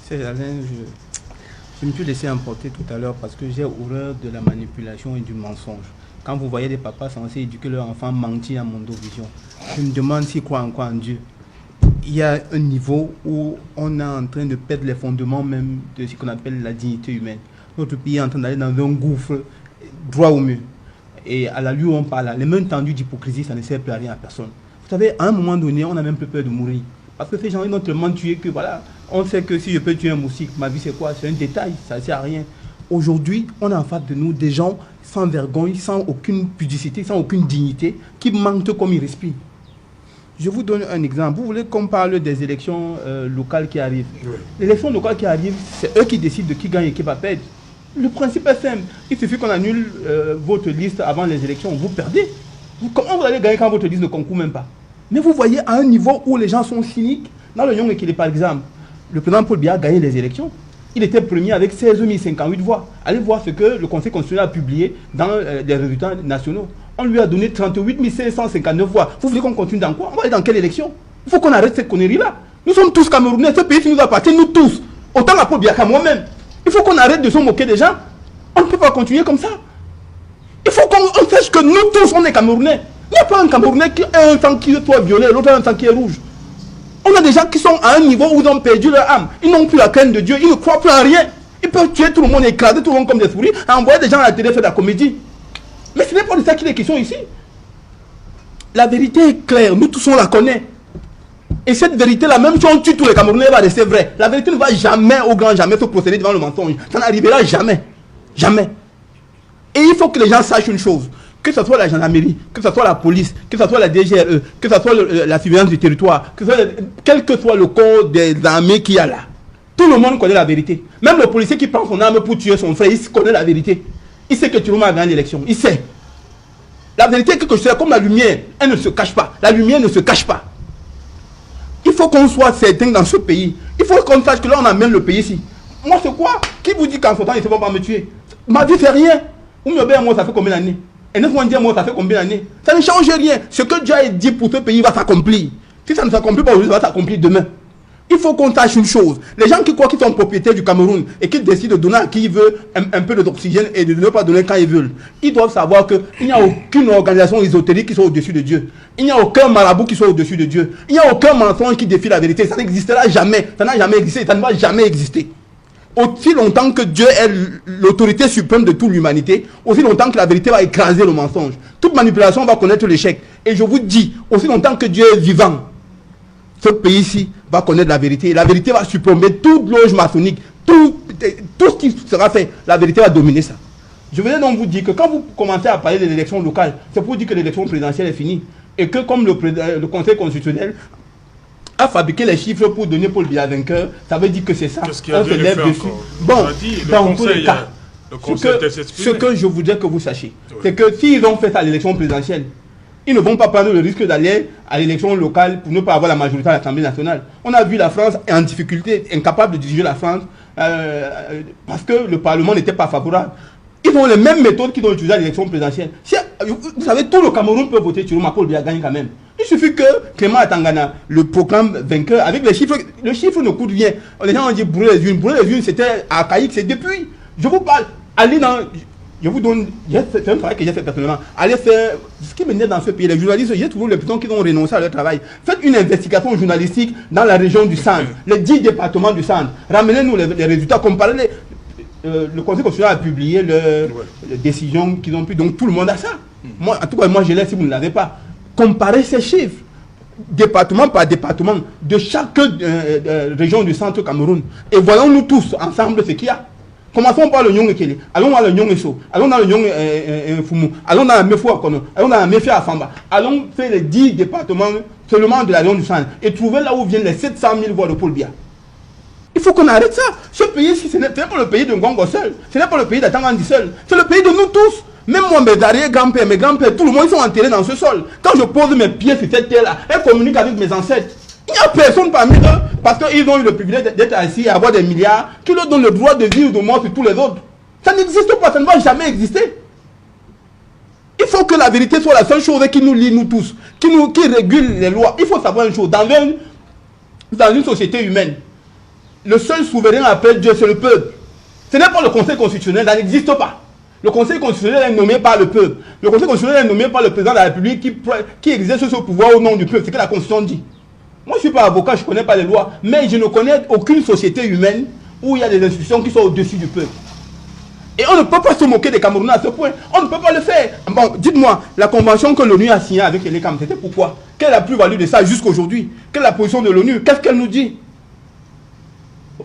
Je me suis laissé emporter tout à l'heure parce que j'ai horreur de la manipulation et du mensonge. Quand vous voyez des papas censés éduquer leur enfant mentir à Mondovision, je me demande s'ils croient encore en Dieu. Il y a un niveau où on est en train de perdre les fondements même de ce qu'on appelle la dignité humaine. Notre pays est en train d'aller dans un gouffre droit au mur. Et à la lui où on parle, les mains tendues d'hypocrisie, ça ne sert plus à rien à personne. Vous savez, à un moment donné, on a même plus peur de mourir. Parce que ces gens, ils n'ont tellement tué que voilà, on sait que si je peux tuer un moustique, ma vie c'est quoi? C'est un détail, ça ne sert à rien. Aujourd'hui, on a en face de nous des gens sans vergogne, sans aucune pudicité, sans aucune dignité, qui mentent comme ils respirent. Je vous donne un exemple. Vous voulez qu'on parle des élections locales qui arrivent? Oui. Les élections locales qui arrivent, c'est eux qui décident de qui gagne et qui va perdre. Le principe est simple. Il suffit qu'on annule votre liste avant les élections. Vous perdez. Comment vous allez gagner quand votre liste ne concourt même pas? Mais vous voyez à un niveau où les gens sont cyniques. Dans le Nyong-Ekele, par exemple, le président Paul Biya a gagné les élections. Il était premier avec 16 058 voix. Allez voir ce que le Conseil constitutionnel a publié dans les résultats nationaux. On lui a donné 38 559 voix. Vous voulez qu'on continue dans quoi? On va aller dans quelle élection? Il faut qu'on arrête cette connerie-là. Nous sommes tous Camerounais. Ce pays qui nous appartient, nous tous. Autant à Paul Biya qu'à moi-même. Il faut qu'on arrête de se moquer des gens. On ne peut pas continuer comme ça. Il faut qu'on sache que nous tous, on est Camerounais. Il n'y a pas un Camerounais qui a un sang qui est violet, l'autre a un sang qui est rouge. On a des gens qui sont à un niveau où ils ont perdu leur âme. Ils n'ont plus la crainte de Dieu. Ils ne croient plus en rien. Ils peuvent tuer tout le monde, écraser tout le monde comme des souris, envoyer des gens à la télé faire de la comédie. Mais ce n'est pas de ça qu'il est question ici. La vérité est claire. Nous tous, on la connaît. Et cette vérité-là, même si on tue tous les Camerounais, va rester vraie. La vérité ne va jamais, au grand jamais, se procéder devant le mensonge. Ça n'arrivera jamais. Jamais. Et il faut que les gens sachent une chose. Que ce soit la gendarmerie, que ce soit la police, que ce soit la DGRE, que ce soit la surveillance du territoire, quel que soit le corps des armées qu'il y a là. Tout le monde connaît la vérité. Même le policier qui prend son arme pour tuer son frère, il connaît la vérité. Il sait que Chiroma a gagné l'élection. Il sait. La vérité est quelque chose comme la lumière. Elle ne se cache pas. La lumière ne se cache pas. Il faut qu'on soit certain dans ce pays. Il faut qu'on sache que là, on amène le pays ici. Moi, c'est quoi? Qui vous dit qu'en ce temps, ils ne vont pas me tuer? Ma vie, c'est rien. Ou me bien, moi, ça fait combien d'années? Et 9 mois, moi, ça fait combien d'années? Ça ne change rien. Ce que Dieu a dit pour ce pays va s'accomplir. Si ça ne s'accomplit pas aujourd'hui, ça va s'accomplir demain. Il faut qu'on sache une chose. Les gens qui croient qu'ils sont propriétaires du Cameroun et qui décident de donner à qui ils veulent un peu d'oxygène et de ne pas donner quand ils veulent, ils doivent savoir qu'il n'y a aucune organisation ésotérique qui soit au-dessus de Dieu. Il n'y a aucun marabout qui soit au-dessus de Dieu. Il n'y a aucun mensonge qui défie la vérité. Ça n'existera jamais. Ça n'a jamais existé. Ça ne va jamais exister. Aussi longtemps que Dieu est l'autorité suprême de toute l'humanité, aussi longtemps que la vérité va écraser le mensonge. Toute manipulation va connaître l'échec. Et je vous dis, aussi longtemps que Dieu est vivant, ce pays-ci va connaître la vérité. Et la vérité va surplomber toute loge maçonnique, tout ce qui sera fait. La vérité va dominer ça. Je voulais donc vous dire que quand vous commencez à parler de l'élection locale, c'est pour dire que l'élection présidentielle est finie. Et que comme le Conseil constitutionnel a fabriqué les chiffres pour donner Paul Biya vainqueur, ça veut dire que c'est ça. On se lève dessus. Bon, dans tous les cas, ce que je voudrais que vous sachiez, c'est que s'ils ont fait ça à l'élection présidentielle, ils ne vont pas prendre le risque d'aller à l'élection locale pour ne pas avoir la majorité à l'Assemblée nationale. On a vu la France en difficulté, incapable de diriger la France, parce que le Parlement n'était pas favorable. Ils ont les mêmes méthodes qu'ils ont utilisées à l'élection présidentielle. Vous savez, tout le Cameroun peut voter sur Paul Biya gagne quand même. Il suffit que Clément Atangana le proclame vainqueur avec les chiffres. Le chiffre ne coûte rien. Les gens ont dit brûler les unes. Brûler les unes, c'était archaïque, c'est depuis. Je vous parle. Allez dans. Je vous donne. C'est un travail que j'ai fait personnellement. Allez faire. Ce qui m'énerve dans ce pays, les journalistes, j'ai toujours l'impression qu'ils ont renoncé à leur travail. Faites une investigation journalistique dans la région du centre, les 10 départements du centre. Ramenez-nous les résultats, comparez-les. Le Conseil constitutionnel a publié les décisions qu'ils ont prises, donc tout le monde a ça. Moi, en tout cas, moi je l'ai si vous ne l'avez pas. Comparez ces chiffres, département par département, de chaque région du centre Cameroun. Et voyons-nous tous ensemble ce qu'il y a. Commençons par le Nyong-Ekele, allons dans le Nyong-Eso, allons dans le Nyong-Fumu, allons dans la Mefou-Akono, allons dans la Mefou-Afamba, allons faire les 10 départements seulement de la région du centre et trouver là où viennent les 700 000 voix de Paul Biya. Il faut qu'on arrête ça. Ce pays-ci, ce n'est pas le pays de Ngongo seul. Ce n'est pas le pays d'Atangandi seul. C'est le pays de nous tous. Même moi, mes arrière-grands-pères, mes grands-pères, tout le monde, ils sont enterrés dans ce sol. Quand je pose mes pieds sur cette terre-là, elles communiquent avec mes ancêtres. Il n'y a personne parmi eux, parce qu'ils ont eu le privilège d'être assis et avoir des milliards, qui leur donnent le droit de vivre ou de mort sur tous les autres. Ça n'existe pas, ça ne va jamais exister. Il faut que la vérité soit la seule chose qui nous lie, nous tous, qui régule les lois. Il faut savoir une chose. Dans une société humaine, le seul souverain après Dieu, c'est le peuple. Ce n'est pas le Conseil constitutionnel, ça n'existe pas. Le Conseil constitutionnel est nommé par le peuple. Le Conseil constitutionnel est nommé par le président de la République qui exerce ce pouvoir au nom du peuple. C'est ce que la Constitution dit. Moi, je ne suis pas avocat, je ne connais pas les lois, mais je ne connais aucune société humaine où il y a des institutions qui sont au-dessus du peuple. Et on ne peut pas se moquer des Camerounais à ce point. On ne peut pas le faire. Bon, dites-moi, la convention que l'ONU a signée avec les Cam, c'était pourquoi? Quelle est la plus-value de ça jusqu'à aujourd'hui? Quelle est la position de l'ONU? Qu'est-ce qu'elle nous dit?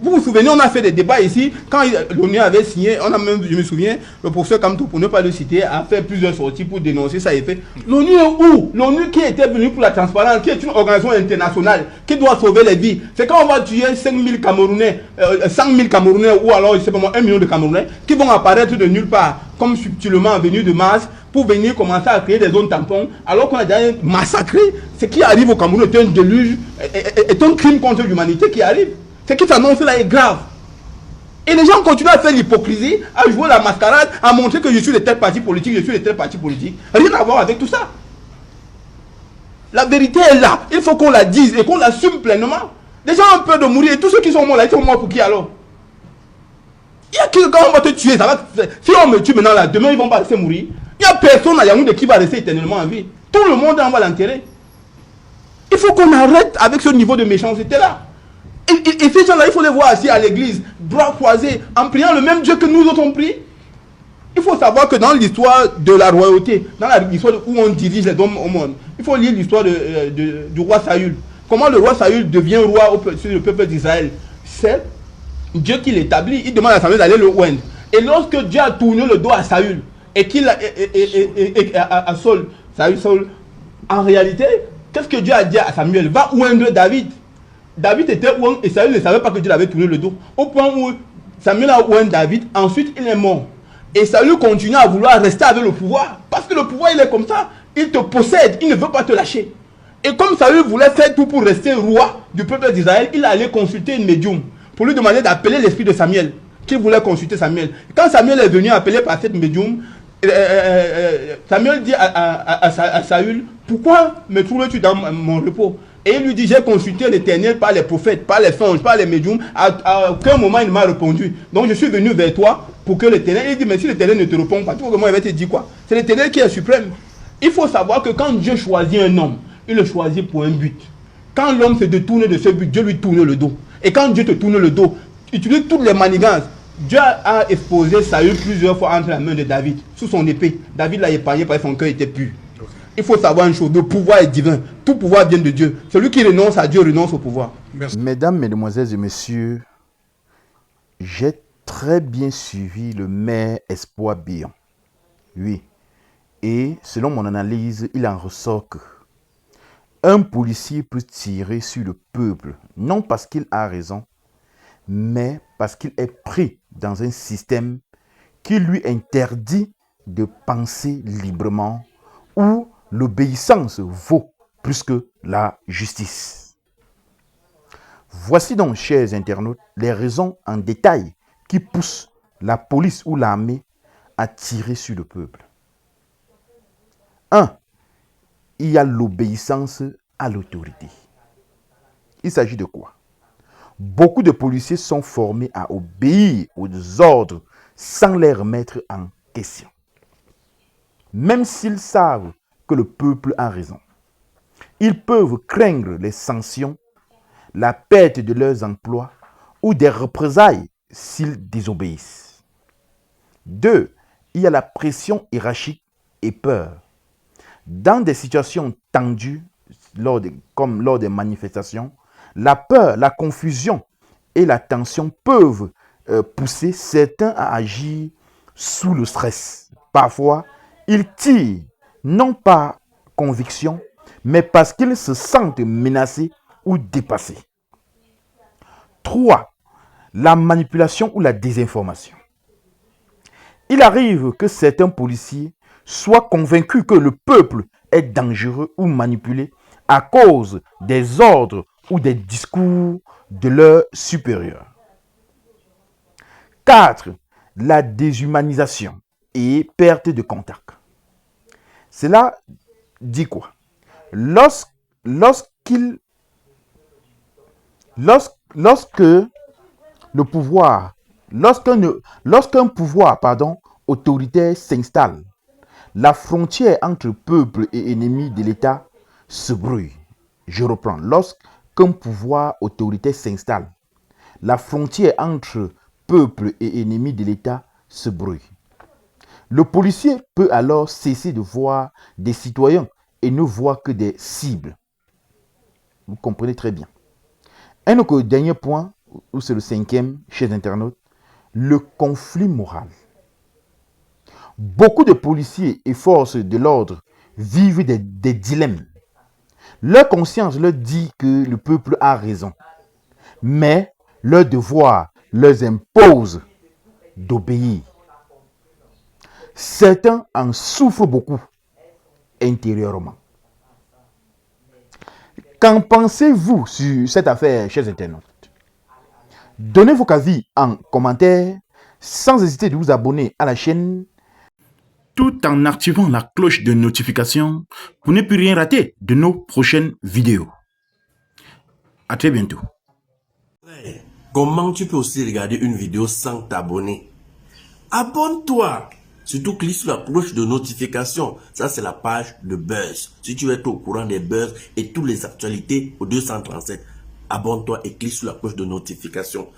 Vous vous souvenez, on a fait des débats ici, quand l'ONU avait signé, on a même, je me souviens, le professeur Kamto, pour ne pas le citer, a fait plusieurs sorties pour dénoncer ça et fait. L'ONU est où? L'ONU qui était venue pour la transparence, qui est une organisation internationale, qui doit sauver les vies. C'est quand on va tuer 5 000 Camerounais, 100 000 Camerounais, ou alors, je sais pas moi, 1 million de Camerounais, qui vont apparaître de nulle part, comme subtilement venus de Mars, pour venir commencer à créer des zones tampons, alors qu'on a déjà massacré. Ce qui arrive au Cameroun est un déluge, est un crime contre l'humanité qui arrive. Ce qui s'annonce là est grave. Et les gens continuent à faire l'hypocrisie, à jouer la mascarade, à montrer que je suis de tel parti politique, je suis de tel parti politique. Rien à voir avec tout ça. La vérité est là. Il faut qu'on la dise et qu'on l'assume pleinement. Les gens ont peur de mourir. Et tous ceux qui sont morts là, ils sont morts pour qui alors? Il y a que quand on va te tuer, ça va. Si on me tue maintenant là, demain ils vont pas laisser mourir. Il n'y a personne à Yaoundé qui va rester éternellement en vie. Tout le monde en va l'enterrer. Il faut qu'on arrête avec ce niveau de méchanceté là. Et ces gens-là, il faut les voir assis à l'église, bras croisés, en priant le même Dieu que nous autres on prie. Il faut savoir que dans l'histoire de la royauté, dans l'histoire où on dirige les hommes au monde, il faut lire l'histoire du roi Saül. Comment le roi Saül devient roi sur le peuple d'Israël? C'est Dieu qui l'établit. Il demande à Samuel d'aller le oindre. Et lorsque Dieu a tourné le dos à Saül, et qu'il à Saul, en réalité, qu'est-ce que Dieu a dit à Samuel? Va oindre David. David était oint et Saül ne savait pas que Dieu l'avait tourné le dos. Au point où Samuel a oint David, ensuite il est mort. Et Saül continue à vouloir rester avec le pouvoir. Parce que le pouvoir il est comme ça. Il te possède, il ne veut pas te lâcher. Et comme Saül voulait faire tout pour rester roi du peuple d'Israël, il allait consulter une médium pour lui demander d'appeler l'esprit de Samuel. Qui voulait consulter Samuel. Quand Samuel est venu appeler par cette médium, Samuel dit à Saül, pourquoi me trouves-tu dans mon repos? Et il lui dit, j'ai consulté l'Éternel par les prophètes, par les anges, par les médiums. À aucun moment il m'a répondu. Donc je suis venu vers toi pour que l'Éternel... Il dit, mais si l'Éternel ne te répond pas, tu vois comment il va te dire quoi? C'est l'Éternel qui est suprême. Il faut savoir que quand Dieu choisit un homme, il le choisit pour un but. Quand l'homme se détourne de ce but, Dieu lui tourne le dos. Et quand Dieu te tourne le dos, utilise toutes les manigances. Dieu a exposé Saül plusieurs fois entre la main de David, sous son épée. David l'a épargné parce que son cœur était pur. Il faut savoir une chose, le pouvoir est divin. Tout pouvoir vient de Dieu. Celui qui renonce à Dieu renonce au pouvoir. Merci. Mesdames, Mesdemoiselles et Messieurs, j'ai très bien suivi le maire Espoir Bion. Oui. Et selon mon analyse, il en ressort que un policier peut tirer sur le peuple, non parce qu'il a raison, mais parce qu'il est pris dans un système qui lui interdit de penser librement, où l'obéissance vaut plus que la justice. Voici donc, chers internautes, les raisons en détail qui poussent la police ou l'armée à tirer sur le peuple. 1. Il y a l'obéissance à l'autorité. Il s'agit de quoi? Beaucoup de policiers sont formés à obéir aux ordres sans les remettre en question. Même s'ils savent que le peuple a raison. Ils peuvent craindre les sanctions, la perte de leurs emplois ou des représailles s'ils désobéissent. 2. Il y a la pression hiérarchique et peur. Dans des situations tendues, comme lors des manifestations, la peur, la confusion et la tension peuvent pousser certains à agir sous le stress. Parfois, ils tirent non par conviction, mais parce qu'ils se sentent menacés ou dépassés. 3. La manipulation ou la désinformation. Il arrive que certains policiers soient convaincus que le peuple est dangereux ou manipulé à cause des ordres ou des discours de leurs supérieurs. 4. La déshumanisation et perte de contact. Cela dit quoi? Lorsque le pouvoir, lorsqu'un pouvoir autoritaire s'installe, la frontière entre peuple et ennemi de l'État se brouille. Je reprends. Lorsqu'un pouvoir autoritaire s'installe, la frontière entre peuple et ennemi de l'État se brouille. Le policier peut alors cesser de voir des citoyens et ne voir que des cibles. Vous comprenez très bien. Un autre dernier point, ou c'est le 5e, chers internautes, le conflit moral. Beaucoup de policiers et forces de l'ordre vivent des dilemmes. Leur conscience leur dit que le peuple a raison, mais leur devoir leur impose d'obéir. Certains en souffrent beaucoup intérieurement. Qu'en pensez-vous sur cette affaire, chers internautes? Donnez vos avis en commentaire, sans hésiter de vous abonner à la chaîne, tout en activant la cloche de notification pour ne plus rien rater de nos prochaines vidéos. À très bientôt. Comment tu peux aussi regarder une vidéo sans t'abonner? Abonne-toi! Surtout clique sur la cloche de notification. Ça, c'est la page de Buzz. Si tu veux être au courant des buzz et toutes les actualités au 237, abonne-toi et clique sur la cloche de notification.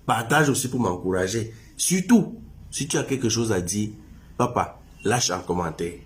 Partage aussi pour m'encourager. Surtout, si tu as quelque chose à dire, papa, lâche un commentaire.